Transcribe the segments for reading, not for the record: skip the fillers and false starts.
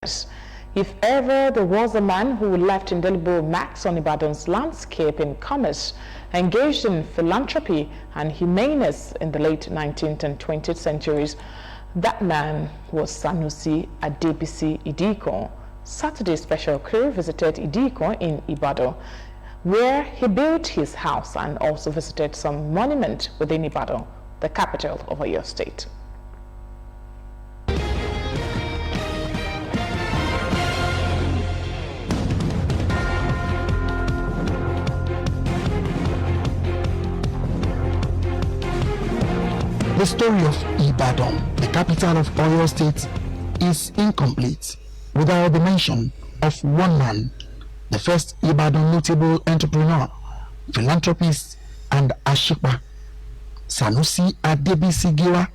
If ever there was a man who left indelible marks on Ibadan's landscape in commerce, engaged in philanthropy and humaneness in the late 19th and 20th centuries, that man was Sanusi Adebisi Idikan. Saturday's special crew visited Idikan in Ibadan, where he built his house and also visited some monument within Ibadan, the capital of Oyo State. The story of Ibadan, the capital of Oyo State, is incomplete without the mention of one man, the first Ibadan notable entrepreneur, philanthropist, and Ashipa. Sanusi Adebisi Giwa,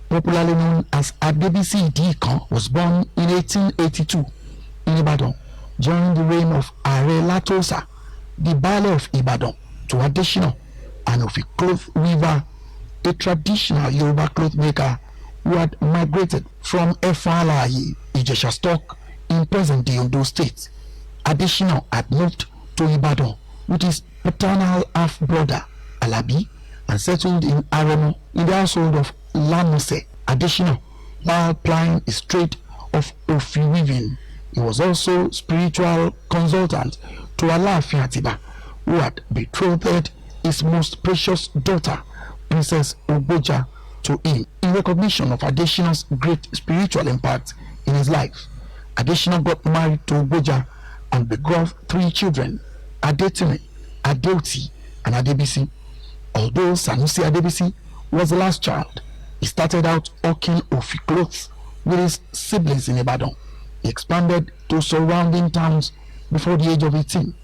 popularly known as Adebisi Idikan, was born in 1882 in Ibadan during the reign of Are Latosa, the Baale of Ibadan, to Adeshina, and of a cloth weaver, a traditional Yoruba cloth maker who had migrated from Efalaye, Ijesha stock in present-day Ondo State. Adeshina had moved to Ibadan with his paternal half-brother Alabi and settled in Aremo in the household of Lamuse. Adeshina, while plying his trade of Ofi weaving, he was also spiritual consultant to Alaafin Atiba, who had betrothed his most precious daughter, Princess Ogboja, to him in recognition of Adeshina's great spiritual impact in his life. Adeshina got married to Ogboja and begot 3 children, Adetime, Adeoti, and Adebisi. Although Sanusi Adebisi was the last child, he started out hawking Ofi clothes with his siblings in Ibadan. He expanded to surrounding towns before the age of 18,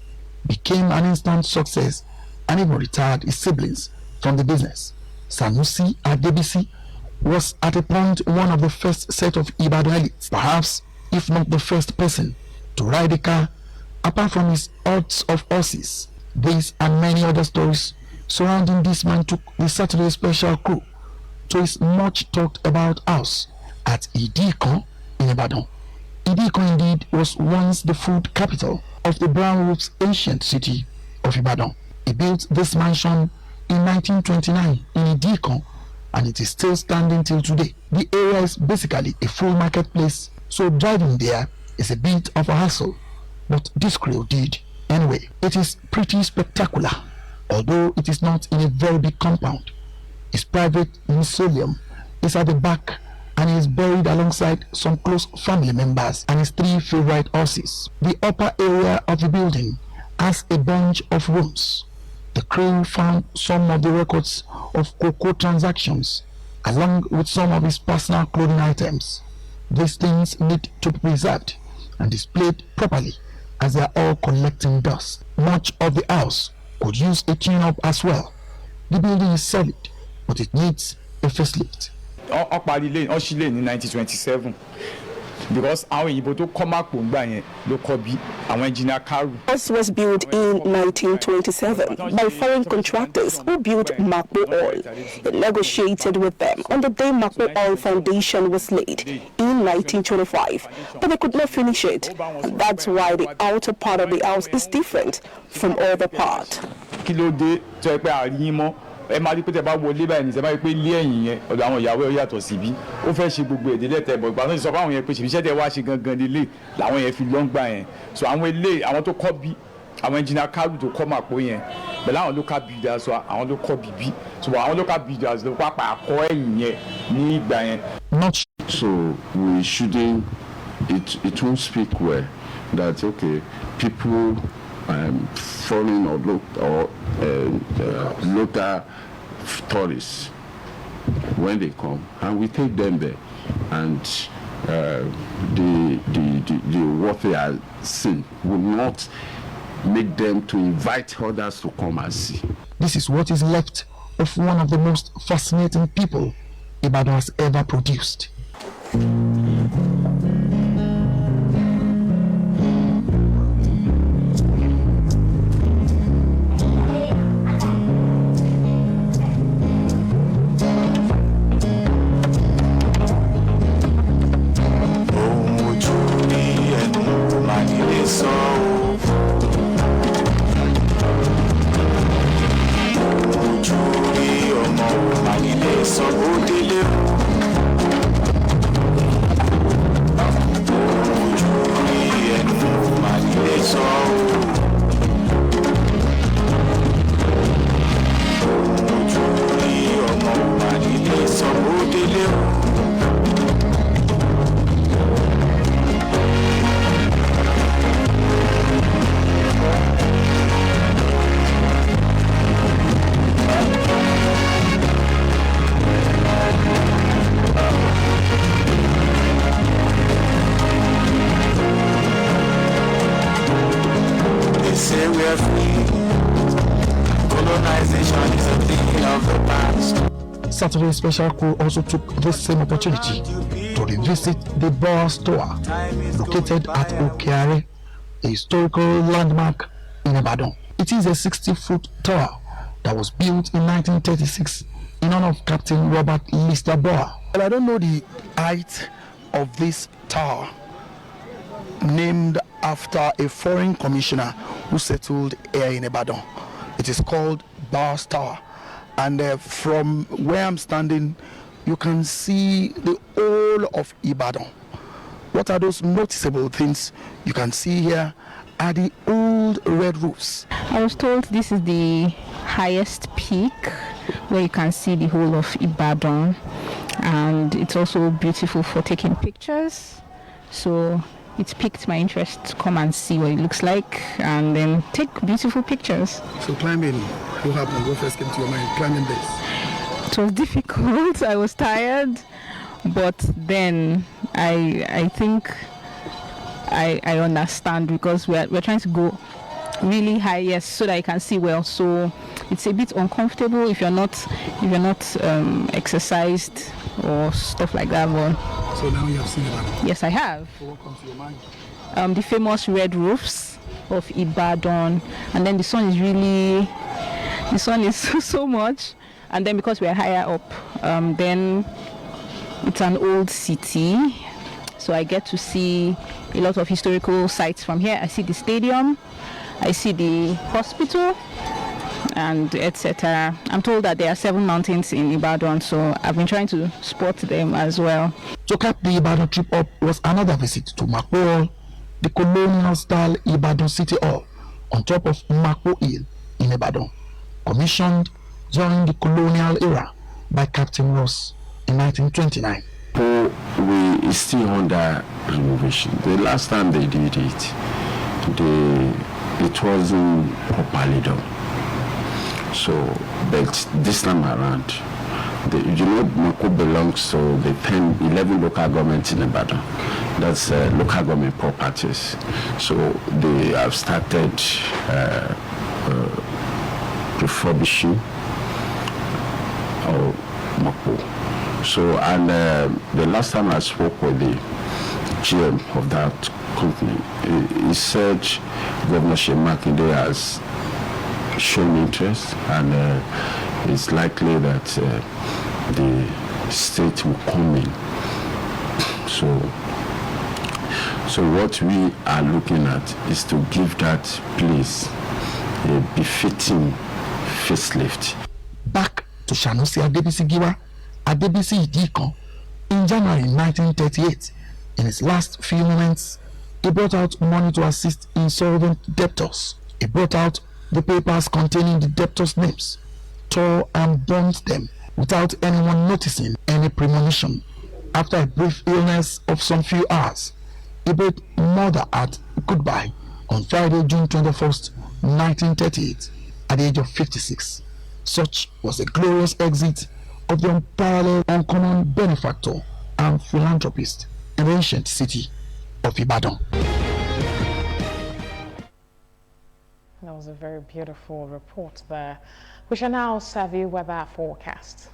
became an instant success, and even retired his siblings from the business. Sanusi Adebisi was at a point one of the first set of Ibadan elites, perhaps if not the first person to ride a car apart from his hordes of horses. These and many other stories surrounding this man took the Saturday special crew to his much talked about house at Idikan in Ibadan. Idikan indeed was once the food capital of the Brown Roof's ancient city of Ibadan. He built this mansion in 1929 in Idikan, and it is still standing till today. The area is basically a full marketplace, so driving there is a bit of a hassle, but this crew did anyway. It is pretty spectacular, although it is not in a very big compound. His private mausoleum is at the back, and he is buried alongside some close family members and his 3 favorite horses. The upper area of the building has a bunch of rooms. The crew found some of the records of cocoa transactions, along with some of his personal clothing items. These things need to be preserved and displayed properly, as they are all collecting dust. Much of the house could use a tune-up as well. The building is solid, but it needs a facelift. In 1927. Because our Igbo to come up with our engineer Karu. House was built in 1927 by foreign contractors who built Makbo Oil. It negotiated with them on the day Makbo Oil Foundation was laid in 1925, but they could not finish it, and that's why the outer part of the house is different from other part. ẹ máa rí pé tẹ bá wọlé báyìí ní sẹ́bàá pé ilé ẹ̀yìn yẹn ọ̀dọ̀ àwọn ìyàwó ẹ̀ yàtọ̀ síbí ó fẹ́ ṣe gbogbo èdè lẹ́tẹ̀ bọ̀ ìgbà tó ti sọ fún àwọn yẹn pé ṣèbíṣẹ́ tẹ wá ṣe gangan lélẹ̀ làwọn yẹn fi lọ́ngbà yẹn so àwọn ilé àwọn tó kọ́ bí àwọn engineer Karu tó kọ́ Màpó yẹn pẹ̀lú àwọn local builders so àwọn ló kọ́ bíbí so àwọn local builders ló pápá kọ́ ẹ̀yìn yẹn ní ìgbà yẹn. So we shouldn't it won't speak well that okay people foreign or local tourists when they come and we take them there and what they are seeing will not make them to invite others to come and see. This is what is left of one of the most fascinating people Ibadan has ever produced. say we're free. Colonization is a thing of the past. Saturday Special Crew also took this same opportunity to revisit the Boas Tower located at Okeare, a historical landmark in Ibadan. It is a 60-foot tower that was built in 1936 in honor of Captain Robert Lister Boa. Well, I don't know the height of this tower, named after a foreign commissioner who settled here in Ibadan. It is called Boas Tower, and from where I'm standing, you can see the whole of Ibadan. What are those noticeable things you can see here are the old red roofs. I was told this is the highest peak where you can see the whole of Ibadan, and it's also beautiful for taking pictures. So it piqued my interest to come and see what it looks like and then take beautiful pictures. So climbing, what happened? What first came to your mind? Climbing this? It was difficult. I was tired, but then I think I understand, because we're trying to go really high, yes, so that I can see well. So it's a bit uncomfortable if you're not exercised or stuff like that. But so now you have seen Ibadan? Yes, I have. So what comes to your mind? The famous red roofs of Ibadan, and then the sun is so much, and then because we're higher up, then it's an old city, so I get to see a lot of historical sites from here. I see the stadium, I see the hospital, and etc. I'm told that there are 7 mountains in Ibadan, so I've been trying to spot them as well. To cap the Ibadan trip up was another visit to Makpo Hall, the colonial-style Ibadan City Hall on top of Makpo Hill in Ibadan, commissioned during the colonial era by Captain Ross in 1929. We is still under renovation. The last time they did it, it wasn't properly done. So, but this time around, Makpo belongs to the 11 local governments in Ibadan. That's local government properties. So they have started refurbishing Makpo. So, and the last time I spoke with the GM of that company, he said Governor Makinde has shown interest, and it's likely that the state will come in. So what we are looking at is to give that place a befitting facelift. Back to Sanusi Adebisi Giwa, Adebisi Idikan. In January 1938, in his last few moments, he brought out money to assist insolvent debtors. He brought out the papers containing the debtors' names, tore and burned them without anyone noticing any premonition. After a brief illness of some few hours, he bade mother at goodbye on Friday, June 21st, 1938, at the age of 56. Such was the glorious exit of the unparalleled, uncommon benefactor and philanthropist in the ancient city of Ibadan. That was a very beautiful report there. We shall now serve you weather forecast.